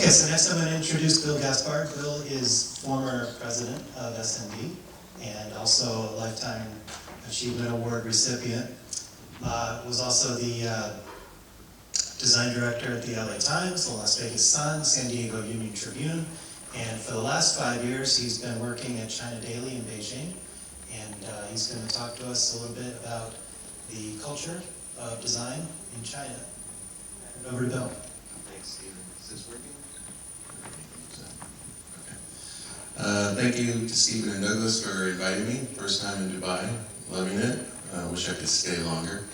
Okay, so next I'm going to introduce Bill Gaspard. Bill is former president of SND and also a Lifetime Achievement Award recipient. Was also the design director at the LA Times, the Las Vegas Sun, San Diego Union Tribune, and for the last 5 years he's been working at China Daily in Beijing, and he's going to talk to us a little bit about the culture of design in China. Over to Bill. Thanks, Stephen. Is this working? Okay. Thank you to Stephen and Douglas for inviting me. First time in Dubai, loving it. Wish I could stay longer.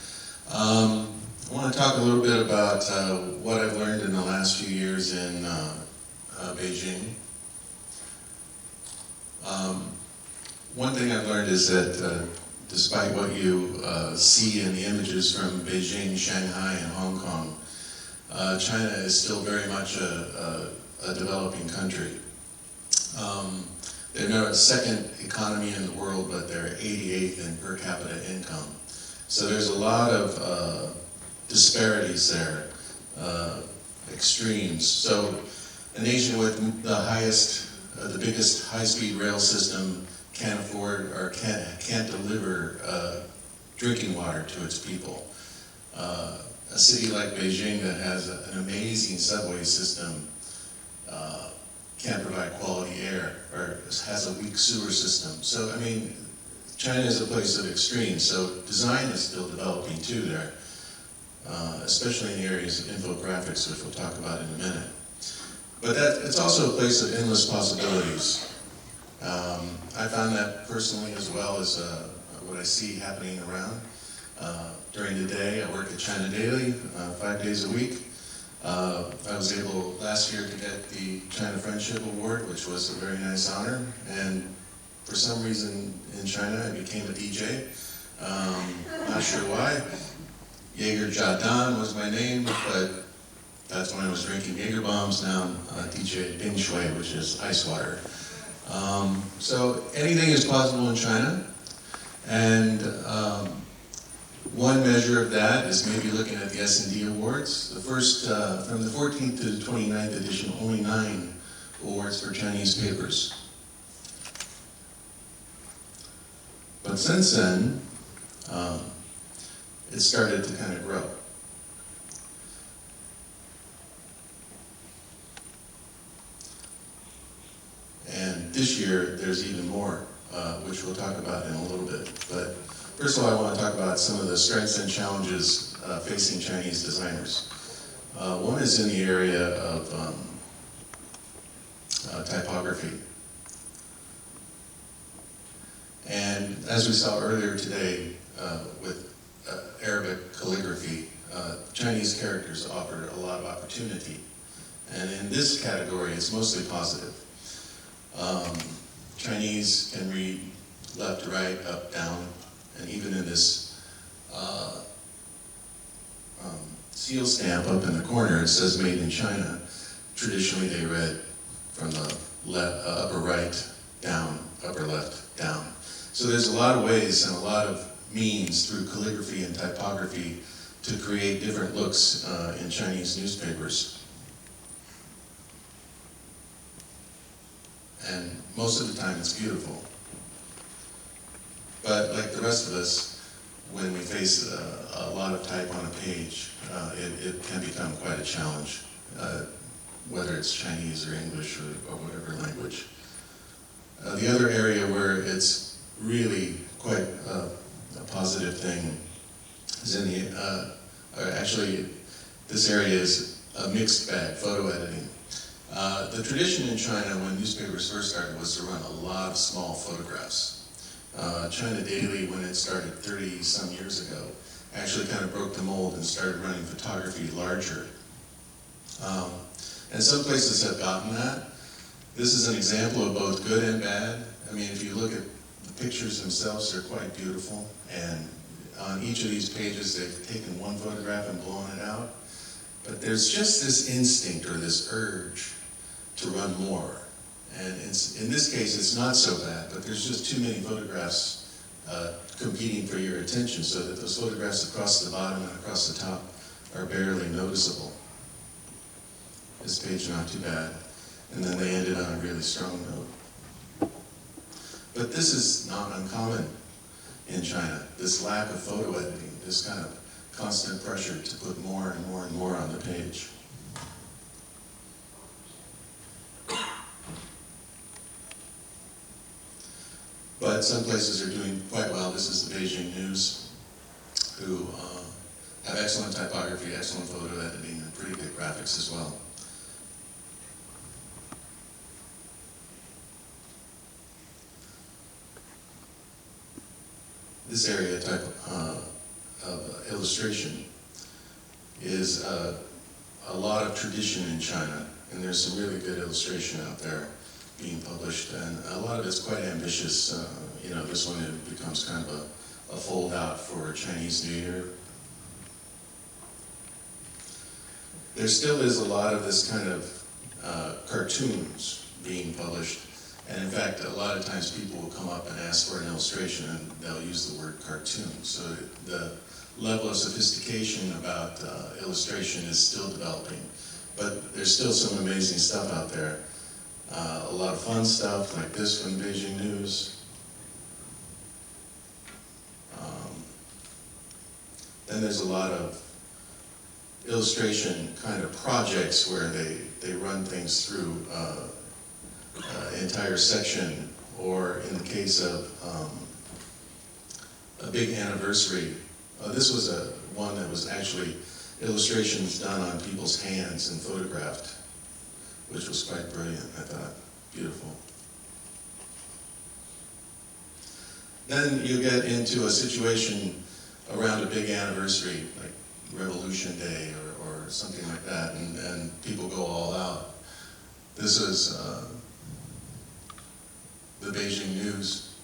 I want to talk a little bit about what I've learned in the last few years in Beijing. One thing I've learned is that despite what you see in the images from Beijing, Shanghai, and Hong Kong, China is still very much a developing country. They're now the second economy in the world, but they're 88th in per capita income. So there's a lot of disparities there, extremes. So a nation with the biggest high-speed rail system can't afford or can't deliver drinking water to its people. A city like Beijing that has an amazing subway system can't provide quality air or has a weak sewer system. So, I mean, China is a place of extremes, so design is still developing too there, especially in the areas of infographics, which we'll talk about in a minute. But it's also a place of endless possibilities. I found that personally as well as what I see happening around. During the day, I work at China Daily 5 days a week. I was able last year to get the China Friendship Award, which was a very nice honor. And for some reason in China, I became a DJ. Not sure why. Jaeger Jiadan was my name, but that's when I was drinking Jaeger bombs. Now I'm DJ Bing Shui, which is ice water. So anything is possible in China. And one measure of that is maybe looking at the SND awards. The first, from the 14th to the 29th edition, only 9 awards for Chinese papers. But since then, it started to kind of grow. And this year, there's even more, which we'll talk about in a little bit. But first of all, I want to talk about some of the strengths and challenges facing Chinese designers. One is in the area of typography. And as we saw earlier today with Arabic calligraphy, Chinese characters offer a lot of opportunity. And in this category, it's mostly positive. Chinese can read left to right, up, down, and even in this seal stamp up in the corner, it says made in China. Traditionally they read from the upper right, down, upper left, down. So there's a lot of ways and a lot of means through calligraphy and typography to create different looks in Chinese newspapers. And most of the time it's beautiful. But like the rest of us, when we face a lot of type on a page, it can become quite a challenge, whether it's Chinese or English or whatever language. The other area where it's really quite a positive thing is in the, actually this area is a mixed bag, photo editing. The tradition in China when newspapers first started was to run a lot of small photographs. China Daily, when it started 30-some years ago, actually kind of broke the mold and started running photography larger. And some places have gotten that. This is an example of both good and bad. I mean, if you look at the pictures themselves, they're quite beautiful. And on each of these pages, they've taken one photograph and blown it out. But there's just this instinct or this urge to run more. And in this case, it's not so bad, but there's just too many photographs competing for your attention so that those photographs across the bottom and across the top are barely noticeable. This page not too bad. And then they ended on a really strong note. But this is not uncommon in China, this lack of photo editing, this kind of constant pressure to put more and more and more on the page. But some places are doing quite well. This is the Beijing News, who have excellent typography, excellent photo editing, and pretty good graphics as well. This area type of illustration is a lot of tradition in China, and there's some really good illustration out there being published, and a lot of it's quite ambitious. You know, this one it becomes kind of a fold out for Chinese New Year. There still is a lot of this kind of cartoons being published, and in fact, a lot of times people will come up and ask for an illustration, and they'll use the word cartoon. So the level of sophistication about illustration is still developing, but there's still some amazing stuff out there. A lot of fun stuff like this from Beijing News. Then there's a lot of illustration kind of projects where they run things through entire section, or in the case of a big anniversary. This was one that was actually illustrations done on people's hands and photographed, which was quite brilliant, I thought. Beautiful. Then you get into a situation around a big anniversary, like Revolution Day or something like that, and people go all out. This is the Beijing News.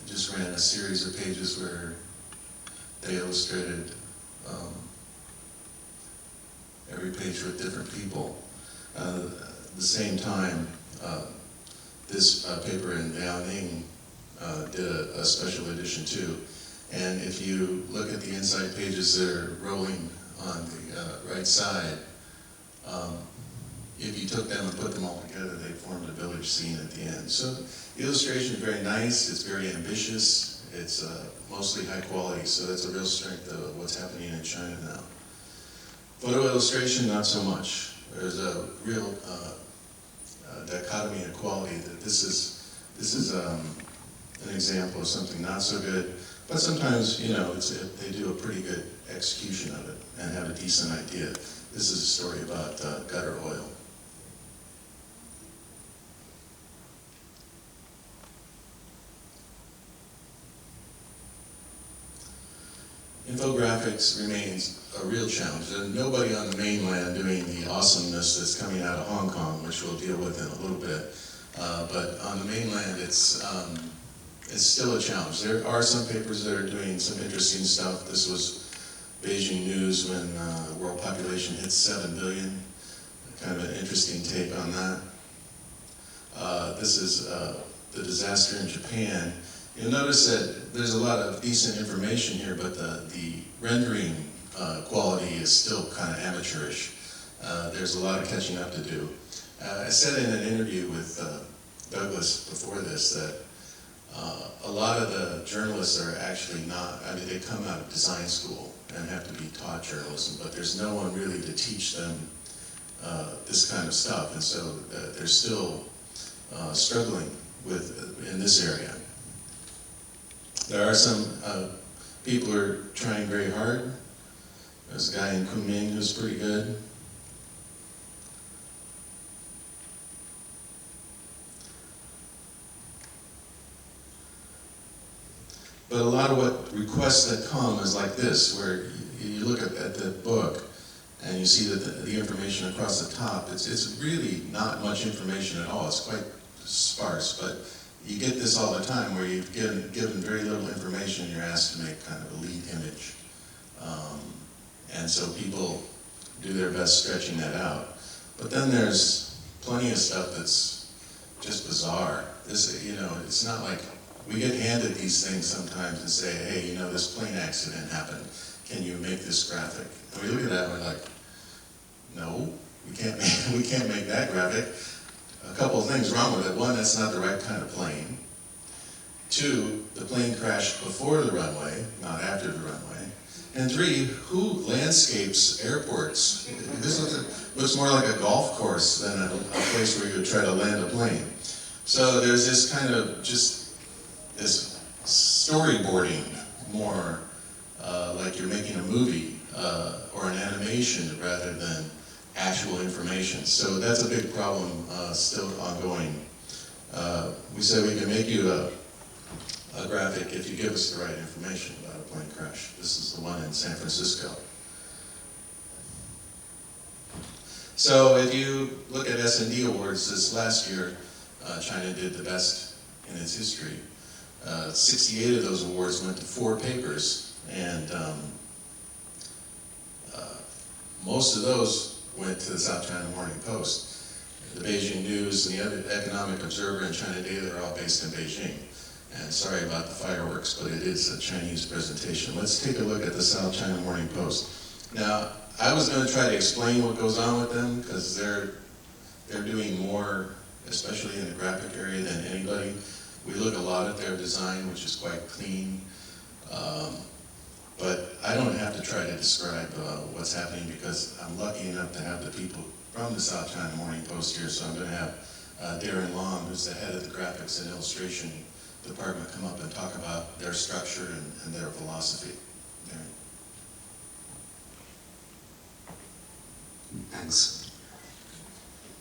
Just ran a series of pages where they illustrated every page with different people. At the same time, this paper in Liaoning did a special edition too. And if you look at the inside pages that are rolling on the right side, if you took them and put them all together, they formed a village scene at the end. So the illustration is very nice, it's very ambitious, it's mostly high quality, so that's a real strength of what's happening in China now. Photo illustration, not so much. There's a real dichotomy in quality that this is an example of something not so good, but sometimes, you know, they do a pretty good execution of it and have a decent idea. This is a story about gutter oil. Infographics remains a real challenge. There's nobody on the mainland doing the awesomeness that's coming out of Hong Kong, which we'll deal with in a little bit. But on the mainland, it's still a challenge. There are some papers that are doing some interesting stuff. This was Beijing News when the world population hit 7 billion. Kind of an interesting take on that. This is the disaster in Japan. You'll notice that there's a lot of decent information here, but the rendering quality is still kind of amateurish. There's a lot of catching up to do. I said in an interview with Douglas before this that a lot of the journalists are actually not, I mean, they come out of design school and have to be taught journalism, but there's no one really to teach them this kind of stuff, and so they're still struggling in this area. There are some people who are trying very hard. There's a guy in Kunming who's pretty good. But a lot of what requests that come is like this, where you look at the book and you see that the information across the top, it's really not much information at all. It's quite sparse, but you get this all the time where you've given very little information and you're asked to make kind of a lead image. And so people do their best stretching that out. But then there's plenty of stuff that's just bizarre. This, you know, it's not like we get handed these things sometimes and say, hey, you know, this plane accident happened. Can you make this graphic? And we look at that and we're like, no, we can't make that graphic. A couple of things wrong with it. One, that's not the right kind of plane. Two, the plane crashed before the runway, not after the runway. And three, who landscapes airports? This looks more like a golf course than a place where you would try to land a plane. So there's this kind of just this storyboarding, more like you're making a movie or an animation rather than actual information. So that's a big problem still ongoing. We said we can make you a graphic if you give us the right information about a plane crash. This is the one in San Francisco. So if you look at SND awards this last year, China did the best in its history. 68 of those awards went to 4 papers, and most of those went to the South China Morning Post. The Beijing News and the other Economic Observer and China Daily are all based in Beijing. And sorry about the fireworks, but it is a Chinese presentation. Let's take a look at the South China Morning Post. Now, I was going to try to explain what goes on with them, because they're doing more, especially in the graphic area, than anybody. We look a lot at their design, which is quite clean. But I don't have to try to describe what's happening, because I'm lucky enough to have the people from the South China Morning Post here. So I'm going to have Darren Long, who's the head of the graphics and illustration department, come up and talk about their structure and their philosophy. Darren. Thanks.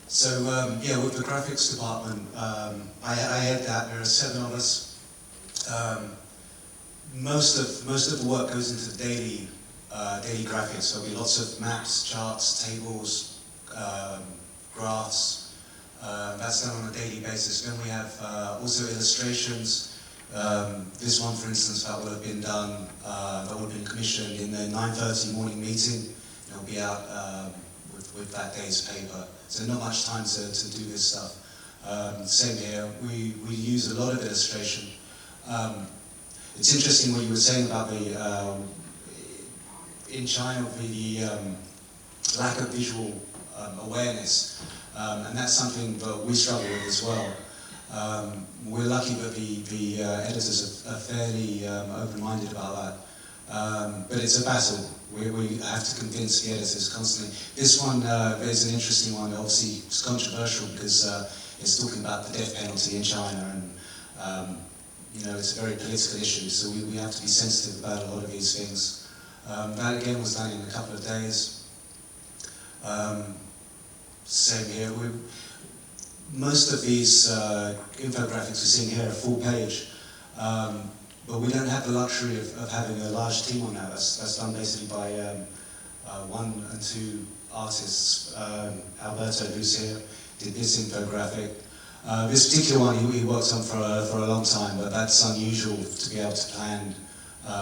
So yeah, with the graphics department, I head that. There are 7 of us. Most of the work goes into daily graphics. So there'll be lots of maps, charts, tables, graphs. That's done on a daily basis. Then we have also illustrations. This one, for instance, that would have been done, that would have been commissioned in the 9:30 morning meeting. It'll be out with that day's paper. So not much time to do this stuff. Same here. We use a lot of illustration. It's interesting what you were saying about the in China the lack of visual awareness, and that's something that we struggle with as well. We're lucky that the editors are fairly open-minded about that, but it's a battle. We have to convince the editors constantly. This one is an interesting one. Obviously, it's controversial because it's talking about the death penalty in China, and you know, it's a very political issue, so we have to be sensitive about a lot of these things. That again was done in a couple of days. Same here. Most of these infographics we're seeing here are full page, but we don't have the luxury of having a large team on that. That's done basically by 1 and 2 artists. Alberto, who's here, did this infographic. This particular one he worked on for a long time, but that's unusual to be able to plan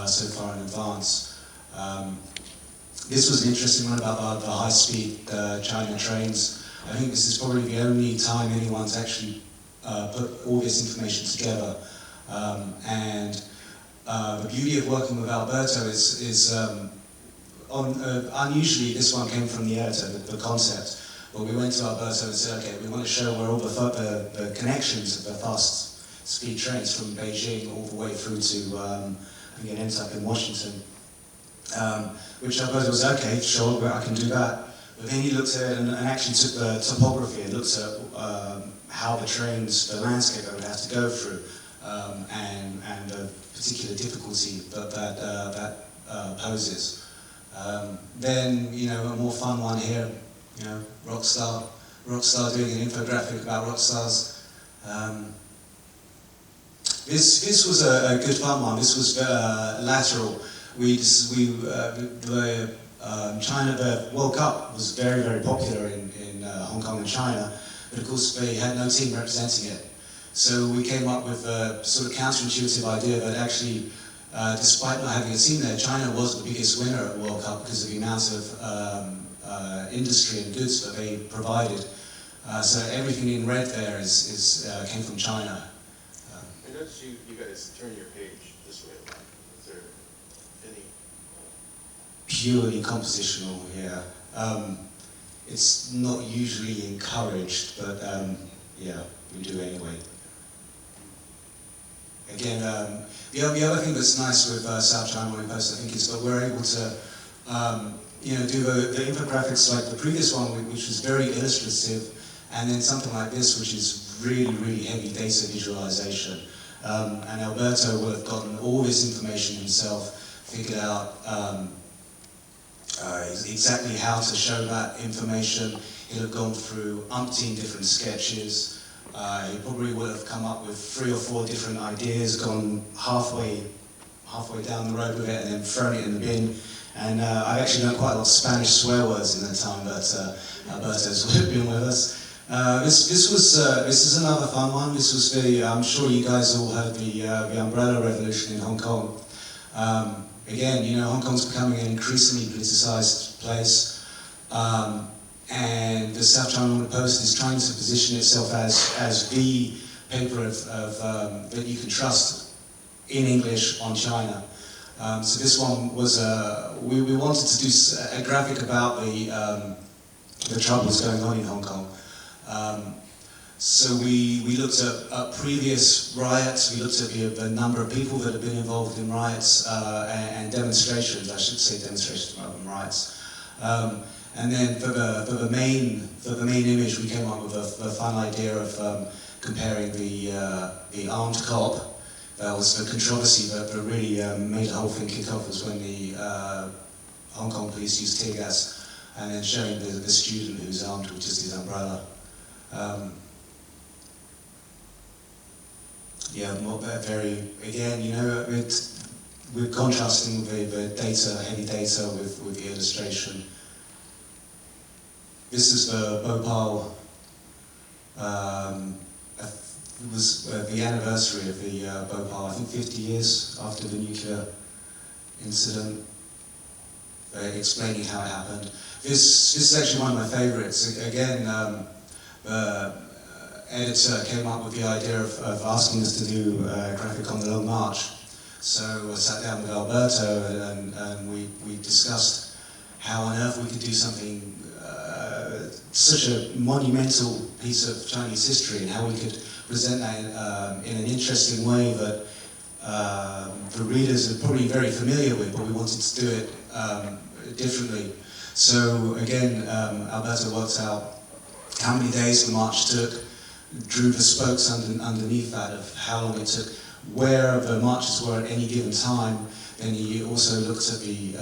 so far in advance. This was an interesting one about the high-speed China trains. I think this is probably the only time anyone's actually put all this information together. And the beauty of working with Alberto is unusually this one came from the editor, the concept. But we went to Alberto and said, okay, we want to show where all the connections of the fast speed trains from Beijing all the way through to, I think it ends up in Washington. Which Alberto was, okay, sure, I can do that. But then he looked at it and actually took the topography and looked at how the trains, the landscape that would have to go through, and the particular difficulty that poses. Then, you know, a more fun one here, you know, Rockstar doing an infographic about rock stars. This was a good fun one. This was lateral. The World Cup was very, very popular in Hong Kong and China, but of course they had no team representing it. So we came up with a sort of counterintuitive idea that actually, despite not having a team there, China was the biggest winner at the World Cup because of the amount of industry and goods that they provided. So everything in red there came from China. I noticed you guys turn your page this way a lot. Is there any? Purely compositional, yeah. it's not usually encouraged, but yeah, we do anyway. Again, the other thing that's nice with South China Morning Post, I think, is that we're able to do the infographics like the previous one, which was very illustrative, and then something like this, which is really, really heavy data visualization. And Alberto will have gotten all this information himself, figured out exactly how to show that information. He'll have gone through umpteen different sketches. He probably would have come up with 3 or 4 different ideas, gone halfway down the road with it, and then thrown it in the bin. And I've actually done quite a lot of Spanish swear words in the time that Alberto's been with us. This is another fun one. This was I'm sure you guys all heard the umbrella revolution in Hong Kong. Again, Hong Kong's becoming an increasingly politicized place, and the South China Morning Post is trying to position itself as the paper that you can trust in English on China. So this one was we wanted to do a graphic about the troubles going on in Hong Kong. So we looked at previous riots, we looked at the number of people that have been involved in riots and demonstrations, I should say demonstrations rather than riots. And then for the main image, we came up with a fun idea of comparing the armed cop. That was the controversy that really made the whole thing kick off, was when the Hong Kong police used tear gas, and then showing the student who's armed with just his umbrella. Yeah, again, we're contrasting the data, heavy data with the illustration. This is the Bhopal, it was the anniversary of the Bhopal, I think 50 years after the nuclear incident, explaining how it happened. This is actually one of my favorites. Again, the editor came up with the idea of asking us to do a graphic on the Long March. So I sat down with Alberto and we discussed how on earth we could do something, such a monumental piece of Chinese history, and how we could present that in an interesting way that the readers are probably very familiar with, but we wanted to do it differently. So again, Alberto worked out how many days the march took, drew the spokes underneath that of how long it took, where the marches were at any given time. Then he also looked at the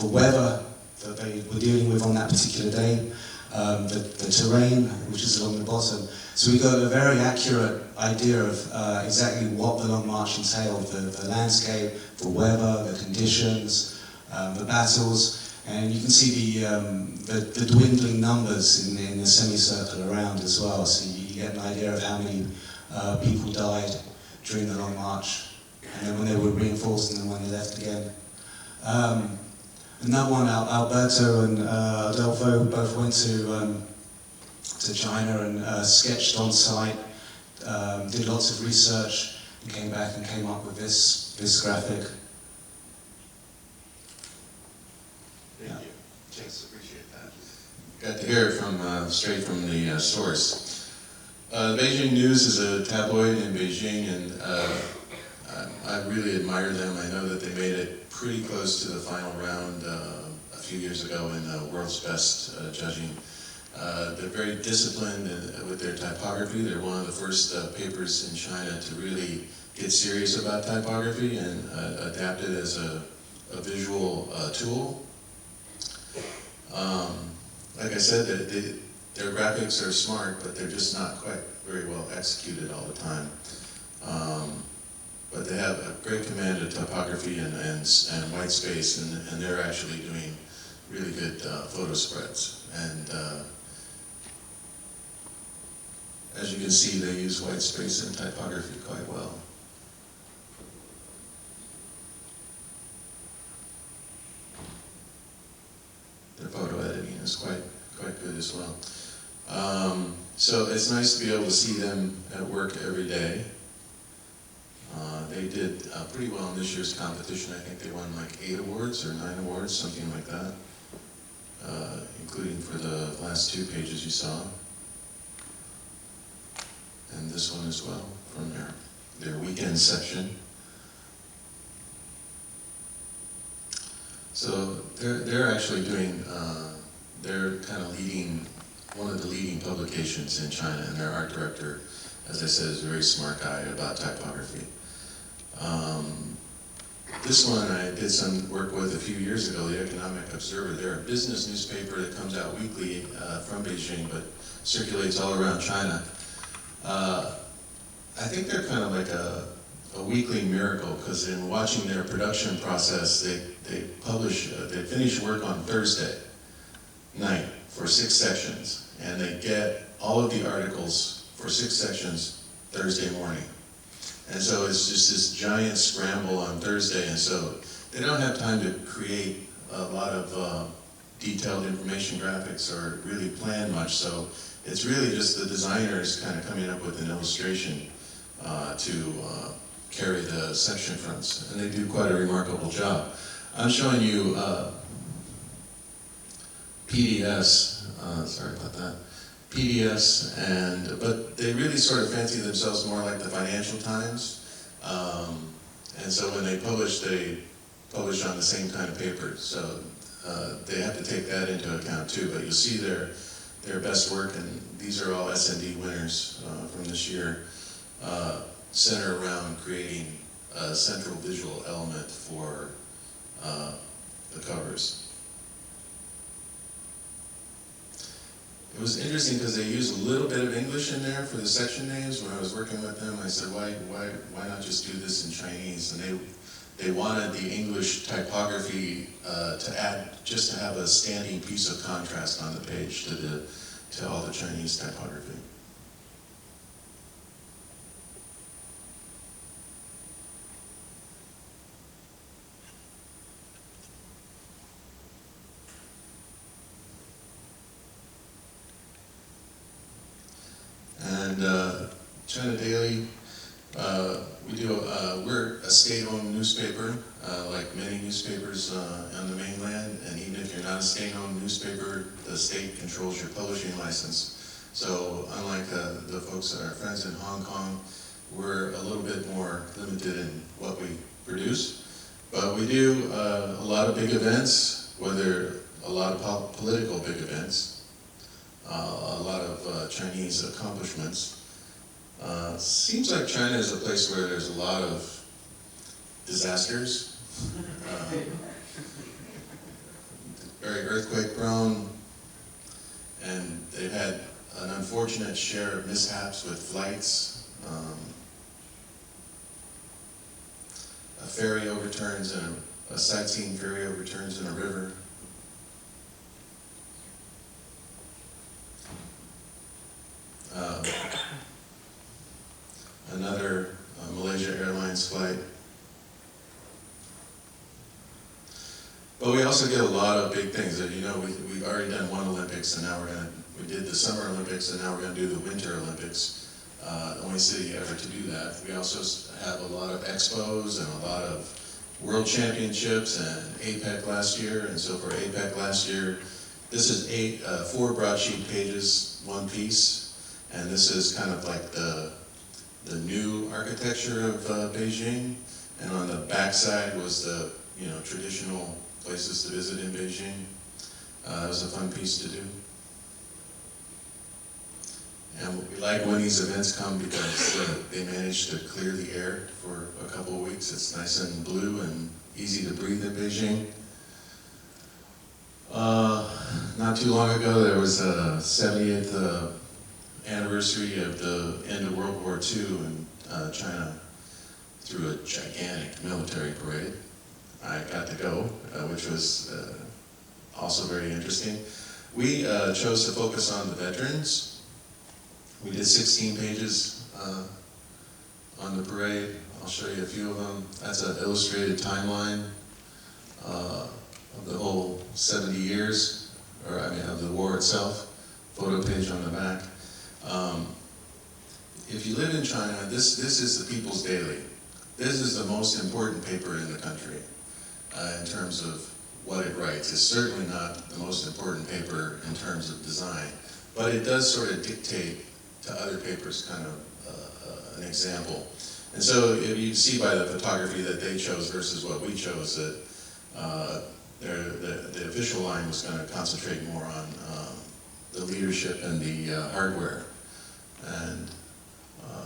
weather that they were dealing with on that particular day, the terrain, which is along the bottom. So we got a very accurate idea of exactly what the Long March entailed, the landscape, the weather, the conditions, the battles. And you can see the dwindling numbers in the semicircle around as well, so you get an idea of how many people died during the Long March, and then when they were reinforced and then when they left again. Another one, Alberto and Adolfo both went to China and sketched on site, did lots of research, and came back and came up with this graphic. Thank you. Thanks, appreciate that. Got to hear it from straight from the source. Beijing News is a tabloid in Beijing, and I really admire them. I know that they made it pretty close to the final round a few years ago in the World's Best Judging. They're very disciplined with their typography. They're one of the first papers in China to really get serious about typography and adapt it as a visual tool. Like I said, their graphics are smart, but they're just not quite very well executed all the time. But they have a great command of typography and white space, and they're actually doing really good photo spreads. And as you can see, they use white space and typography quite well. Their photo editing is quite good as well. So it's nice to be able to see them at work every day. They did pretty well in this year's competition. I think they won like 8 awards or 9 awards, something like that, including for the last 2 pages you saw. And this one as well, from their weekend section. So they're actually doing, they're kind of leading, one of the leading publications in China, and their art director, as I said, is a very smart guy about typography. This one I did some work with a few years ago, the Economic Observer. They're a business newspaper that comes out weekly from Beijing, but circulates all around China. I think they're kind of like a weekly miracle, because in watching their production process, they finish work on Thursday night for 6 sections, and they get all of the articles for 6 sections Thursday morning. And so it's just this giant scramble on Thursday, and so they don't have time to create a lot of detailed information graphics or really plan much, so it's really just the designers kind of coming up with an illustration to carry the section fronts, and they do quite a remarkable job. I'm showing you PDS, sorry about that, PDS, but they really sort of fancy themselves more like the Financial Times, and so when they publish on the same kind of paper, so they have to take that into account too, but you'll see their best work, and these are all SND winners from this year, center around creating a central visual element for the covers. It was interesting because they used a little bit of English in there for the section names. When I was working with them, I said, why not just do this in Chinese? And they wanted the English typography to add, just to have a standing piece of contrast on the page to all the Chinese typography. And China Daily, we're a state-owned newspaper, like many newspapers on the mainland, and even if you're not a state-owned newspaper, the state controls your publishing license. So unlike the folks that are friends in Hong Kong, we're a little bit more limited in what we produce. But we do a lot of big events, whether a lot of political big events, a lot of Chinese accomplishments. Seems like China is a place where there's a lot of disasters. Very earthquake prone, and they've had an unfortunate share of mishaps with flights. A ferry overturns, and a sightseeing ferry overturns in a river. Another Malaysia Airlines flight. But we also get a lot of big things. You know, we've already done one Olympics, and now we did the Summer Olympics, and now we're going to do the Winter Olympics. The only city ever to do that. We also have a lot of expos and a lot of World Championships and APEC last year. And so for APEC last year, this is 4 broadsheet pages, 1 piece, and this is kind of like the new architecture of Beijing, and on the back side was the traditional places to visit in Beijing. It was a fun piece to do. And we like when these events come because they manage to clear the air for a couple of weeks. It's nice and blue and easy to breathe in Beijing. Not too long ago, there was a 70th anniversary of the end of World War II, and China threw a gigantic military parade. I got to go, which was also very interesting. We chose to focus on the veterans. We did 16 pages on the parade. I'll show you a few of them. That's an illustrated timeline of the whole 70 years, of the war itself. Photo page on the back. If you live in China, this is the People's Daily. This is the most important paper in the country in terms of what it writes. It's certainly not the most important paper in terms of design, but it does sort of dictate to other papers kind of an example. And so if you see by the photography that they chose versus what we chose, that the official line was going to concentrate more on the leadership and the hardware. And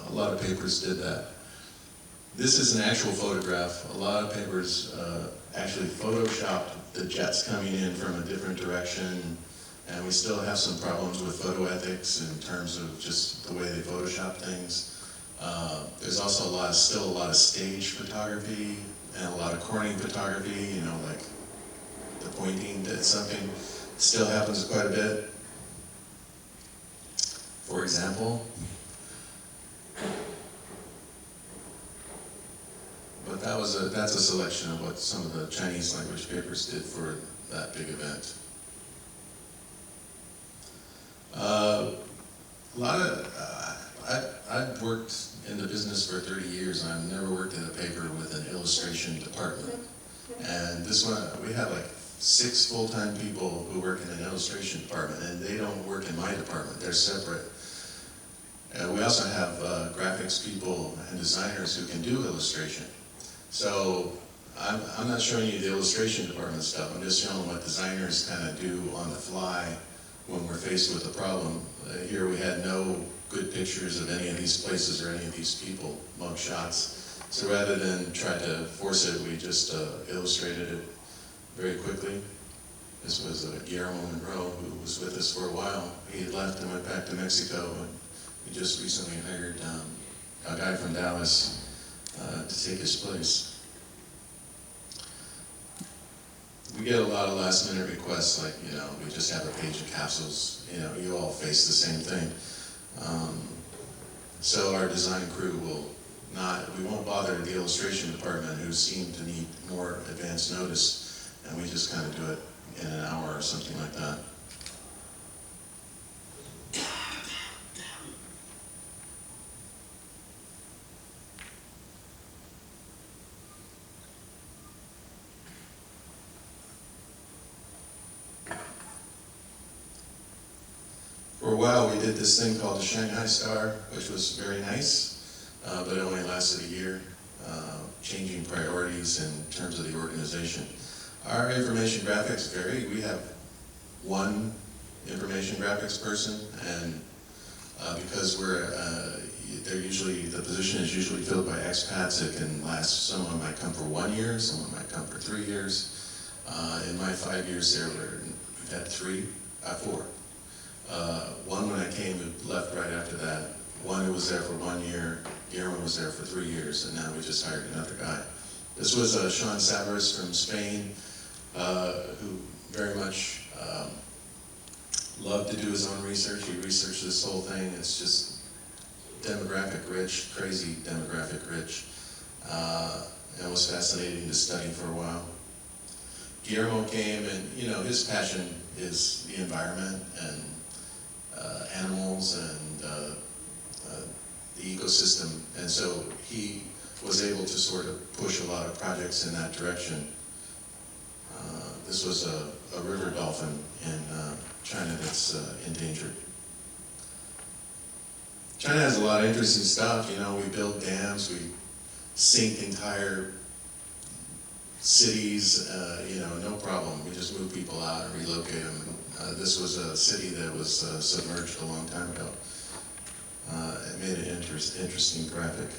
a lot of papers did that. This is an actual photograph. A lot of papers actually photoshopped the jets coming in from a different direction, and we still have some problems with photo ethics in terms of just the way they Photoshop things. There's also still a lot of stage photography and a lot of corning photography, you know, like the pointing at something still happens quite a bit. For example, but that's a selection of what some of the Chinese language papers did for that big event. I've worked in the business for 30 years, and I've never worked in a paper with an illustration department. And this one, we have like 6 full-time people who work in an illustration department, and they don't work in my department, they're separate. And we also have graphics people and designers who can do illustration. So I'm not showing you the illustration department stuff, I'm just showing what designers kind of do on the fly when we're faced with a problem. Here we had no good pictures of any of these places or any of these people, mug shots. So rather than try to force it, we just illustrated it very quickly. This was Guillermo Monroe, who was with us for a while. He left and went back to Mexico, and we just recently hired a guy from Dallas to take his place. We get a lot of last minute requests, like, you know, we just have a page of capsules, you know, you all face the same thing. So our design crew we won't bother the illustration department, who seem to need more advance notice, and we just kind of do it in an hour or something like that. For a while, we did this thing called the Shanghai Star, which was very nice, but it only lasted a year, changing priorities in terms of the organization. Our information graphics vary. We have one information graphics person, and because the position is usually filled by expats, it can last. Someone might come for 1 year, someone might come for 3 years. In my 5 years there, we've had 4. One when I came who left right after that. One who was there for 1 year. Guillermo was there for 3 years, and now we just hired another guy. This was Sean Savers from Spain, who very much loved to do his own research. He researched this whole thing. It's just demographic rich, crazy demographic rich, and it was fascinating to study for a while. Guillermo came, and you know, his passion is the environment and animals and the ecosystem, and so he was able to sort of push a lot of projects in that direction. This was a river dolphin in China that's endangered. China has a lot of interesting stuff. You know, we build dams, we sink entire cities, you know, no problem. We just move people out and relocate them. This was a city that was submerged a long time ago. It made an interesting graphic.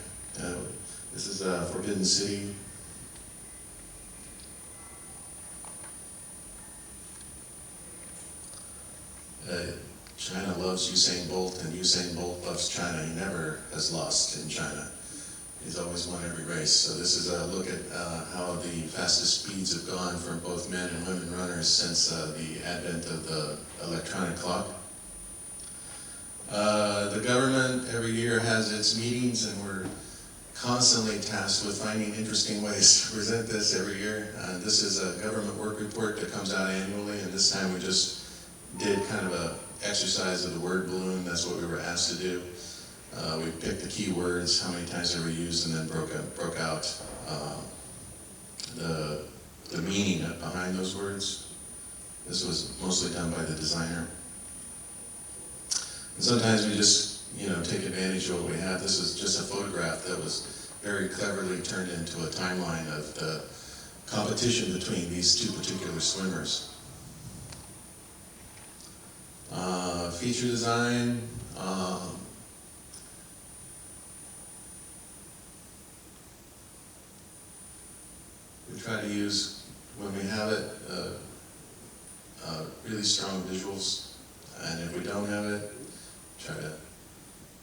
This is Forbidden City. China loves Usain Bolt, and Usain Bolt loves China. He never has lost in China. He's always won every race. So this is a look at how the fastest speeds have gone for both men and women runners since the advent of the electronic clock. The government every year has its meetings, and we're constantly tasked with finding interesting ways to present this every year. This is a government work report that comes out annually, and this time we just did kind of a exercise of the word balloon. That's what we were asked to do. We picked the key words, how many times they were used, and then broke out the meaning. meaning behind those words. This was mostly done by the designer. And sometimes we just, take advantage of what we have. This is just a photograph that was very cleverly turned into a timeline of the competition between these two particular swimmers. Feature design. We try to use, when we have it, really strong visuals, and if we don't have it, try to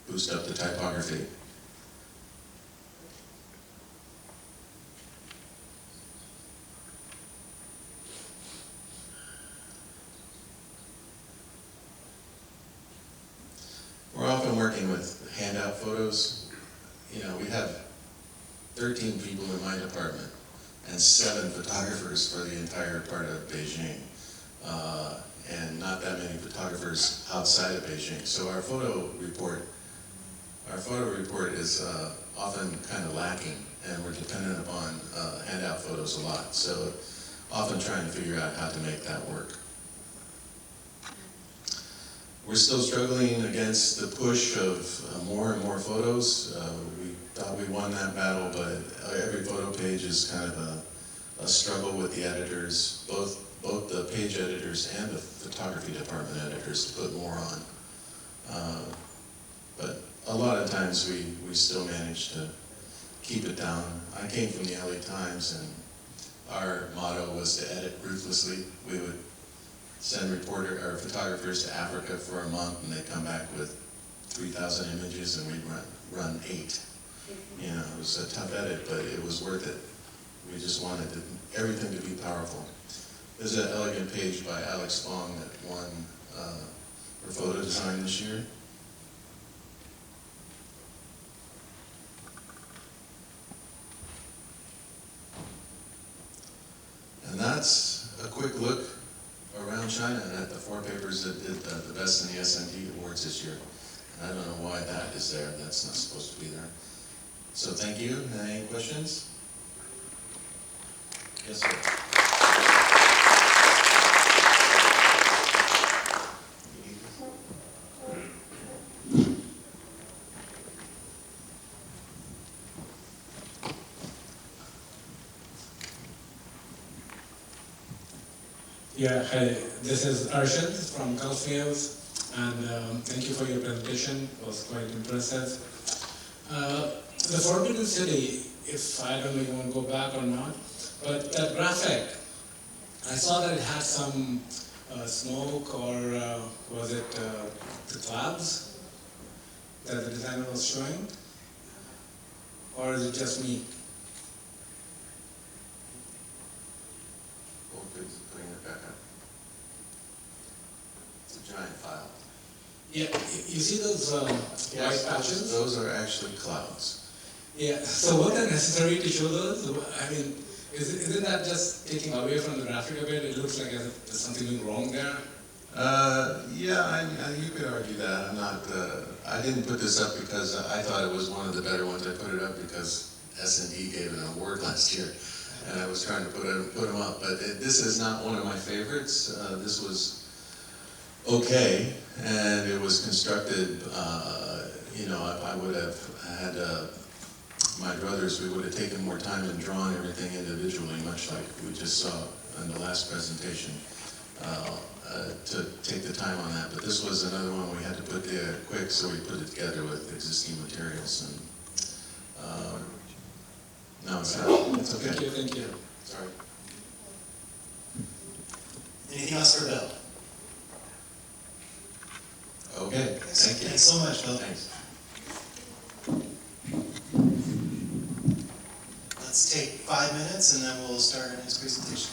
boost up the typography. We're often working with handout photos. We have 13 people in my department and 7 photographers for the entire part of Beijing, and not that many photographers outside of Beijing. So our photo report is often kind of lacking, and we're dependent upon handout photos a lot. So often trying to figure out how to make that work. We're still struggling against the push of more and more photos. We thought we won that battle, but every photo page is kind of a struggle with the editors, both the page editors and the photography department editors, to put more on. But a lot of times we still manage to keep it down. I came from the LA Times, and our motto was to edit ruthlessly. We would send photographers to Africa for a month, and they'd come back with 3,000 images, and we'd run 8. It was a tough edit, but it was worth it. We just wanted everything to be powerful. There's an elegant page by Alex Fong that won for photo design this year. And that's a quick look around China at the 4 papers that did the best in the SND awards this year. And I don't know why that is there. That's not supposed to be there. So thank you. Any questions? Yes, sir. Yeah, hi, this is Arshad from Gulf News, and thank you for your presentation. It was quite impressive. The Forbidden City, if I don't know if you want to go back or not, but that graphic, I saw that it had some smoke, or was it the clouds that the designer was showing? Or is it just me? Bring it back up. It's a giant file. Yeah, you see those white patches? Those are actually clouds. Yeah, so was it necessary to show those? I mean, isn't that just taking away from the graphic a bit? It looks like there's something going wrong there. Yeah, you could argue that. I didn't put this up because I thought it was one of the better ones. I put it up because SND gave it an award last year, and I was trying to put them up. But this is not one of my favorites. This was okay, and it was constructed. I would have had my druthers. We would have taken more time and drawn everything individually, much like we just saw in the last presentation. To take the time on that, but this was another one we had to put together quick, so we put it together with existing materials. And no, it's not. It's okay. Thank you. Sorry. Anything else for Bill? Okay. Thank you. Thanks so much, Bill. Thanks. Let's take 5 minutes, and then we'll start our next presentation.